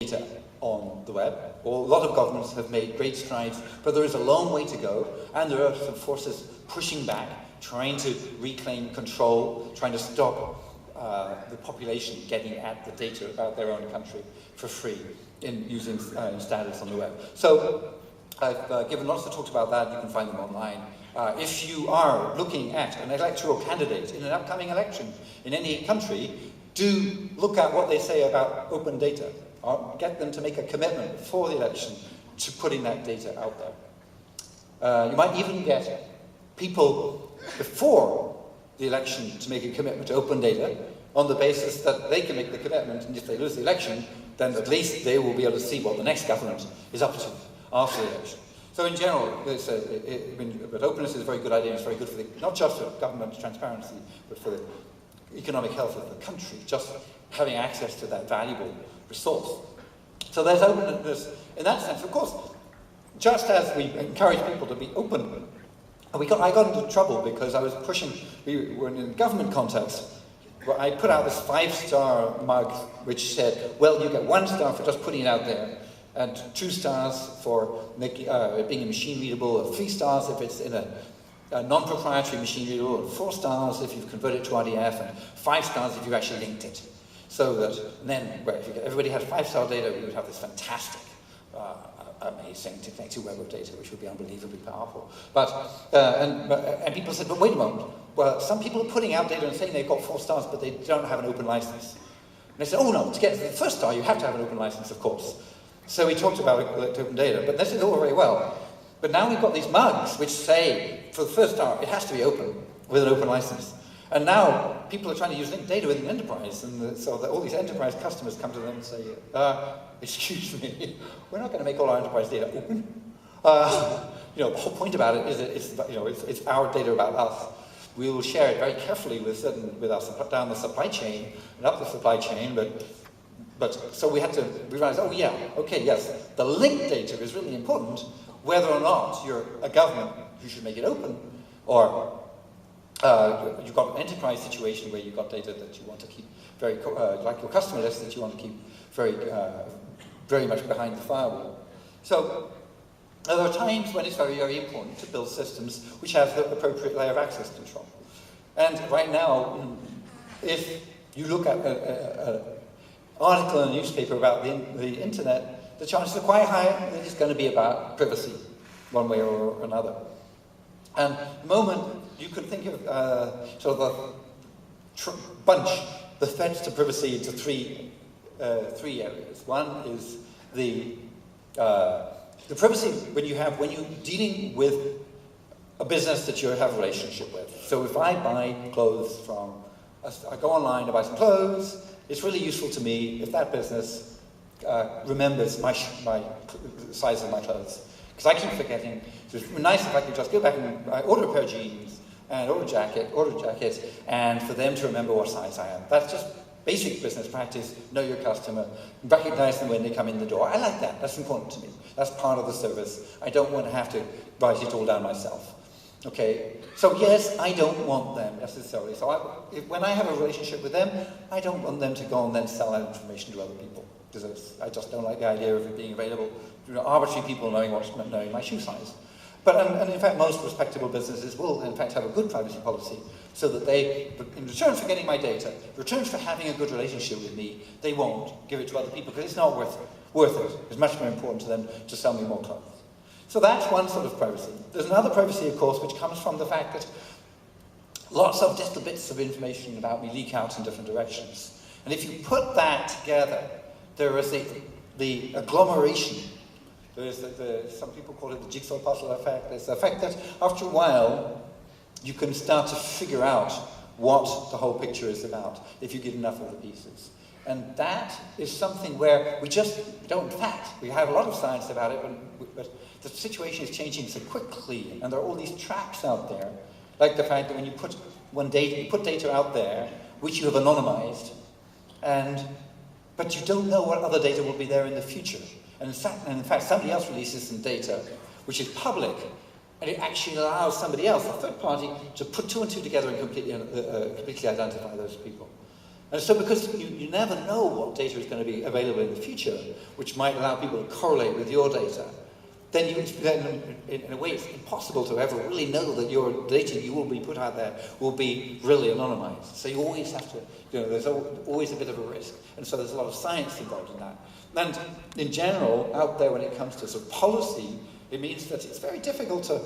data on the web. A lot of governments have made great strides, but there is a long way to go, and there are some forces pushing back, trying to reclaim control, trying to stop the population getting at the data about their own country for free in using standards on the web. So I've given lots of talks about that. You can find them online. If you are looking at an electoral candidate in an upcoming election in any country, do look at what they say about open data. Get them to make a commitment before the election to putting that data out there. You might even get people before the election to make a commitment to open data on the basis that they can make the commitment, and if they lose the election, then at least they will be able to see what the next government is up to after the election. So in general, but openness is a very good idea. It's very good for not just for government transparency, but for the economic health of the country, just having access to that valuable resource. So there's openness in that sense. Of course, just as we encourage people to be open, I got into trouble because I was pushing, we were in a government context, where I put out this 5-star mug which said, well, you get 1 star for just putting it out there, and 2 stars for being machine readable, or 3 stars if it's in a non-proprietary machine readable, and 4 stars if you've converted to RDF, and 5 stars if you've actually linked it. So that then, well, if everybody had 5-star data, we would have this fantastic, amazing technical web of data, which would be unbelievably powerful. But and people said, but wait a moment. Well, some people are putting out data and saying they've got 4 stars, but they don't have an open license. And they said, oh no, to get to the 1st star, you have to have an open license, of course. So we talked about open data, but this is all very well. But now we've got these mugs which say, for the 1st star, it has to be open, with an open license. And now people are trying to use linked data within enterprise, and so that all these enterprise customers come to them and say, excuse me, we're not going to make all our enterprise data open. The whole point about it is that it's our data about us. We will share it very carefully with us down the supply chain and up the supply chain, but so we realized, oh yeah, okay, yes, the linked data is really important, whether or not you're a government who should make it open, or you've got an enterprise situation where you've got data that you want to keep very, like your customer list that you want to keep very much behind the firewall. So there are times when it's very, very important to build systems which have the appropriate layer of access control. And right now, if you look at an article in a newspaper about the internet, the chances are quite high that it's going to be about privacy, one way or another. And the moment you can think of sort of bunch the threats to privacy into three areas. One is the privacy when you're dealing with a business that you have a relationship with. So if I buy clothes I go online to buy some clothes, it's really useful to me if that business remembers my size of my clothes. Because I keep forgetting. So it's nice if I could just go back and order a pair of jeans and order a jacket, and for them to remember what size I am. That's just basic business practice. Know your customer, recognize them when they come in the door. I like that. That's important to me. That's part of the service. I don't want to have to write it all down myself. Okay. So yes, I don't want them necessarily. So when I have a relationship with them, I don't want them to go and then sell that information to other people. Because I just don't like the idea of it being available to arbitrary people knowing my shoe size. But and in fact, most respectable businesses will in fact have a good privacy policy, so that they, in return for getting my data, in return for having a good relationship with me, they won't give it to other people because it's not worth it. It's much more important to them to sell me more clothes. So that's one sort of privacy. There's another privacy, of course, which comes from the fact that lots of little bits of information about me leak out in different directions. And if you put that together, there is the agglomeration. There's some people call it the jigsaw puzzle effect. There's the effect that after a while, you can start to figure out what the whole picture is about if you get enough of the pieces. And that is something where we just don't, in fact, we have a lot of science about it, but the situation is changing so quickly, and there are all these traps out there, like the fact that when you put data out there, which you have anonymized, but you don't know what other data will be there in the future. And in fact, somebody else releases some data, which is public, and it actually allows somebody else, a third party, to put 2 and 2 together and completely identify those people. And so because you never know what data is going to be available in the future, which might allow people to correlate with your data, then in a way it's impossible to ever really know that your data you will be put out there will be really anonymized. So you always have to, there's always a bit of a risk. And so there's a lot of science involved in that. And in general, out there when it comes to sort of policy, it means that it's very difficult to,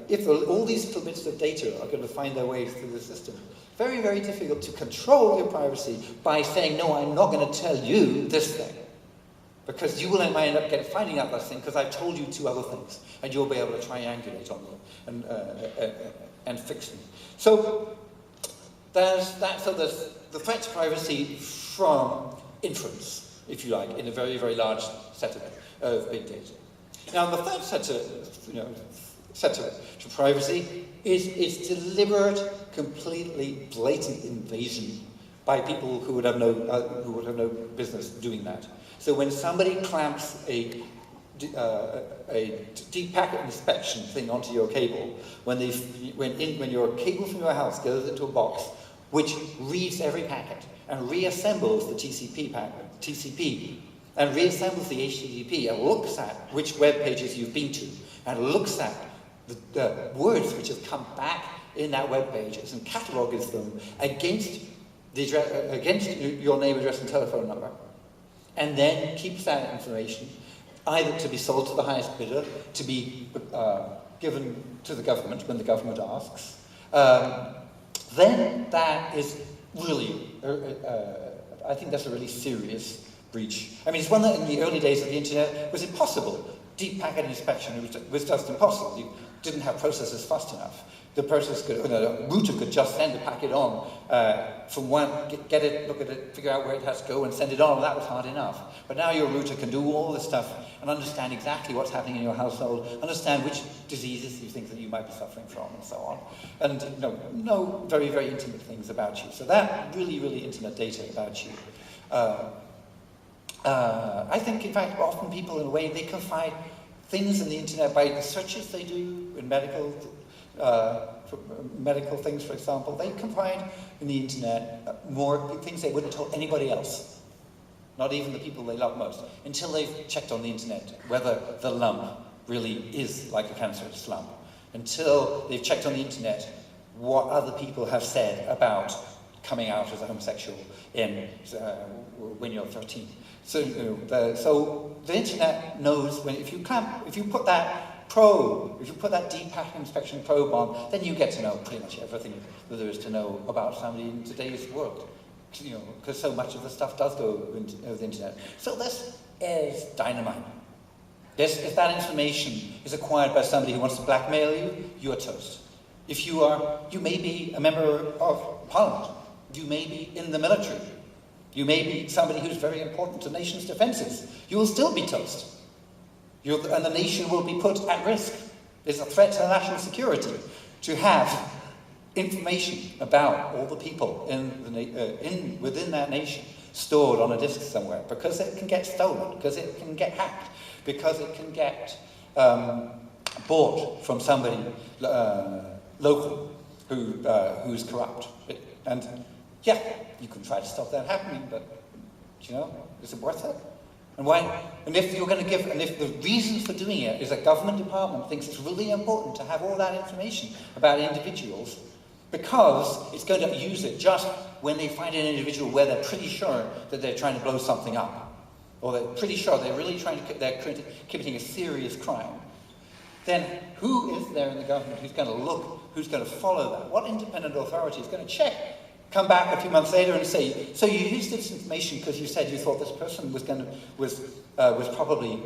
if all these little bits of data are going to find their way through the system, very, very difficult to control your privacy by saying, no, I'm not going to tell you this thing. Because you will end up finding out this thing because I've told you 2 other things, and you'll be able to triangulate on them and fix them. So there's that. So there's the threat to privacy from inference, if you like, in a very, very large set of big data. Now, the third set to privacy is its deliberate, completely blatant invasion by people who would have no business doing that. So when somebody clamps a deep packet inspection thing onto your cable, when your cable from your house goes into a box which reads every packet and reassembles the TCP and reassembles the HTTP and looks at which web pages you've been to and looks at the words which have come back in that web page and catalogues them against your name, address, and telephone number, and then keeps that information either to be sold to the highest bidder, to be given to the government when the government asks, then that is really, I think that's a really serious breach. I mean, it's one that in the early days of the internet was impossible. Deep packet inspection was just impossible. You didn't have processors fast enough. The router could just send the packet on from one, get it, look at it, figure out where it has to go and send it on, and that was hard enough. But now your router can do all this stuff and understand exactly what's happening in your household, understand which diseases you think that you might be suffering from, and so on. And know very, very intimate things about you. So that really, really intimate data about you. I think, in fact, often people, in a way, they can find things in the internet by the searches they do in medical things, for example. They can find in the internet more things they wouldn't tell anybody else, not even the people they love most, until they've checked on the internet whether the lump really is like a cancerous lump, until they've checked on the internet what other people have said about coming out as a homosexual when you're 13. So, so the internet knows if you put that deep packet inspection probe on, then you get to know pretty much everything that there is to know about somebody in today's world. Because so much of the stuff does go over the internet. So this is dynamite. If that information is acquired by somebody who wants to blackmail you, you are toast. If you may be a member of parliament. You may be in the military. You may be somebody who's very important to nation's defences. You will still be toast. And the nation will be put at risk. It's a threat to national security to have information about all the people within that nation stored on a disk somewhere, because it can get stolen, because it can get hacked, because it can get bought from somebody local who's corrupt. And yeah, you can try to stop that happening, but is it worth it? And why? And if the reason for doing it is a government department thinks it's really important to have all that information about individuals, because it's going to use it just when they find an individual where they're pretty sure that they're trying to blow something up, or they're pretty sure they're committing a serious crime, then who is there in the government who's going to look, who's going to follow that? What independent authority is going to check, come back a few months later and say, so you used this information because you said you thought this person was probably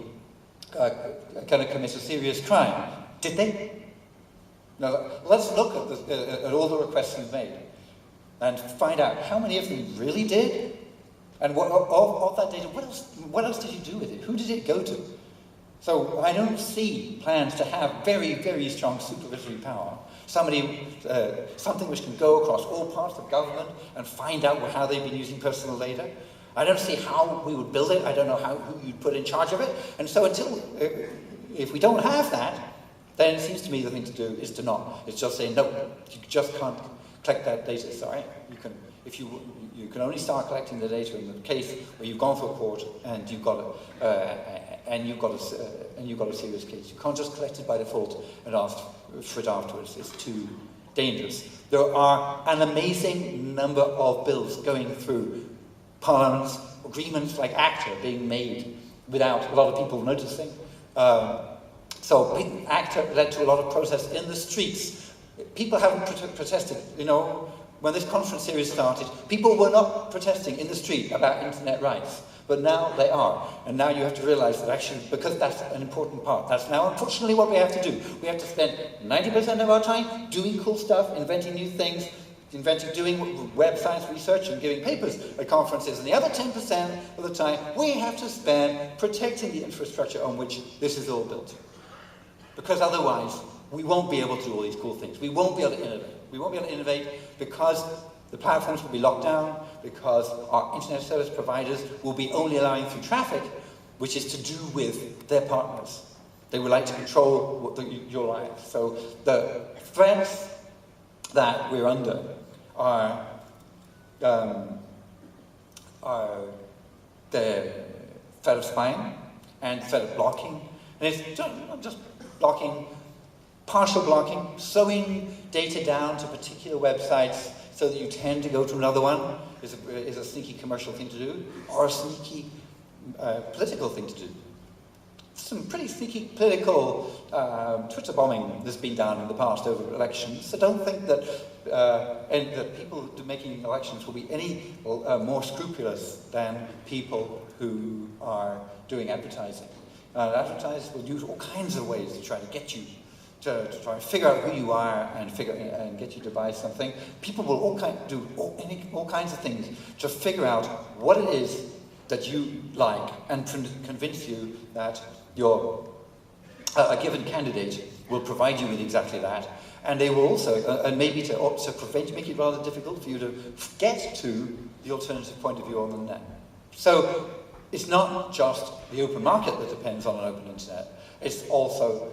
going to commit a serious crime. Did they? Now, let's look at all the requests you've made and find out how many of them really did, and of that data, what else did you do with it? Who did it go to? So I don't see plans to have very, very strong supervisory power. Something which can go across all parts of government and find out how they've been using personal data. I don't see how we would build it. I don't know who you'd put in charge of it. And so if we don't have that, then it seems to me the thing to do is to not. It's just saying, no, you just can't collect that data, sorry. If you can only start collecting the data in the case where you've gone to a court and you've got a serious case. You can't just collect it by default and ask for it afterwards. It's too dangerous. There are an amazing number of bills going through Parliament's agreements like ACTA being made without a lot of people noticing. So ACTA led to a lot of protest in the streets. People haven't protested, you know. When this conference series started, people were not protesting in the street about internet rights, but now they are. And now you have to realize that actually, because that's an important part, that's now unfortunately what we have to do. We have to spend 90% of our time doing cool stuff, inventing new things, doing websites research and giving papers at conferences, and the other 10% of the time we have to spend protecting the infrastructure on which this is all built. Because otherwise, we won't be able to do all these cool things. We won't be able to innovate. We won't be able to innovate because the platforms will be locked down, because our internet service providers will be only allowing through traffic, which is to do with their partners. They would like to control your life. So the threats that we're under are the threat of spying and the threat of blocking. And it's not just blocking, partial blocking, slowing data down to particular websites so that you tend to go to another one is a sneaky commercial thing to do, or a sneaky political thing to do. Some pretty sneaky political Twitter bombing that's been done in the past over elections. So don't think that that people making elections will be any more scrupulous than people who are doing advertising. Advertisers will use all kinds of ways to try to get you to try and figure out who you are and get you to buy something. People will do all kinds of things to figure out what it is that you like and convince you that a given candidate will provide you with exactly that. And they will also, and maybe to make it rather difficult for you to get to the alternative point of view on the net. So it's not just the open market that depends on an open internet. It's also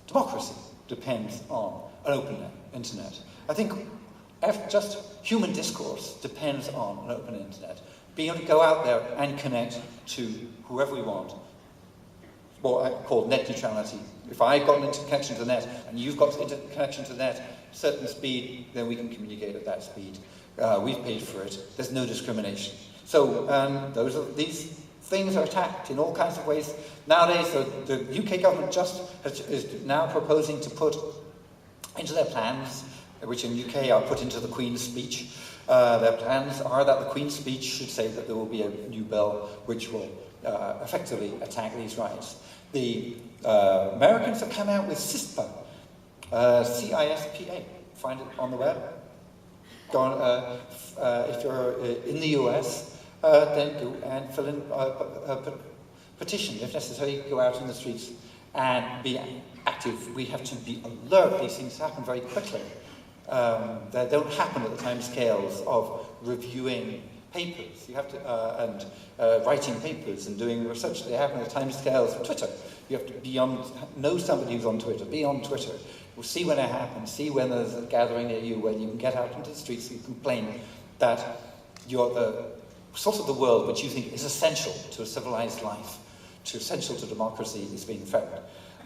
democracy depends on an open internet. I think just human discourse depends on an open internet. Being able to go out there and connect to whoever we want, what I call net neutrality. If I've got an connection to the net and you've got a connection to the net, certain speed, then we can communicate at that speed. We've paid for it. There's no discrimination. So these things are attacked in all kinds of ways. Nowadays, the UK government is now proposing to put into their plans, which in UK are put into the Queen's speech, their plans are that the Queen's speech should say that there will be a new bill which will effectively attack these rights. The Americans have come out with CISPA, C-I-S-P-A. Find it on the web. Go on, if you're in the US, then go and fill in a petition. If necessary, go out in the streets and be active. We have to be alert. These things happen very quickly. They don't happen at the time scales of reviewing papers. You have to and writing papers and doing research. They happen at the time scales of Twitter. You have to know somebody who's on Twitter. Be on Twitter. We'll see when it happens. See when there's a gathering near you, when you can get out into the streets and complain that you're the source of the world which you think is essential to a civilized life, essential to democracy, is being threatened.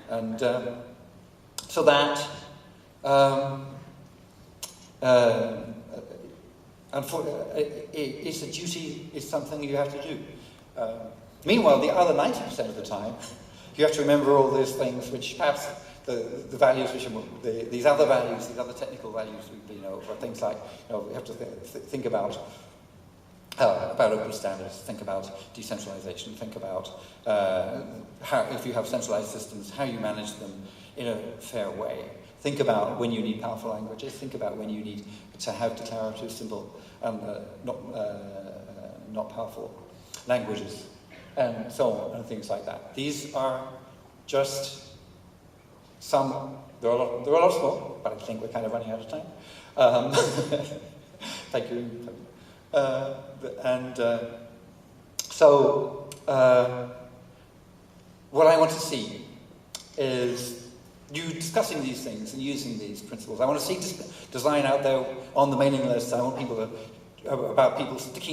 And so that it's a duty, it's something you have to do. Meanwhile, the other 90% of the time, you have to remember all those things which perhaps the values which are these other values, these other technical values, or things like, we have to think about open standards, think about decentralization, think about how, if you have centralized systems, how you manage them in a fair way. Think about when you need powerful languages. Think about when you need to have declarative, simple, not powerful languages, and so on, and things like that. These are just some. There are a lot more, but I think we're kind of running out of time. Thank you. So what I want to see is you discussing these things and using these principles. I want to see design out there on the mailing list. I want people to, about people sticking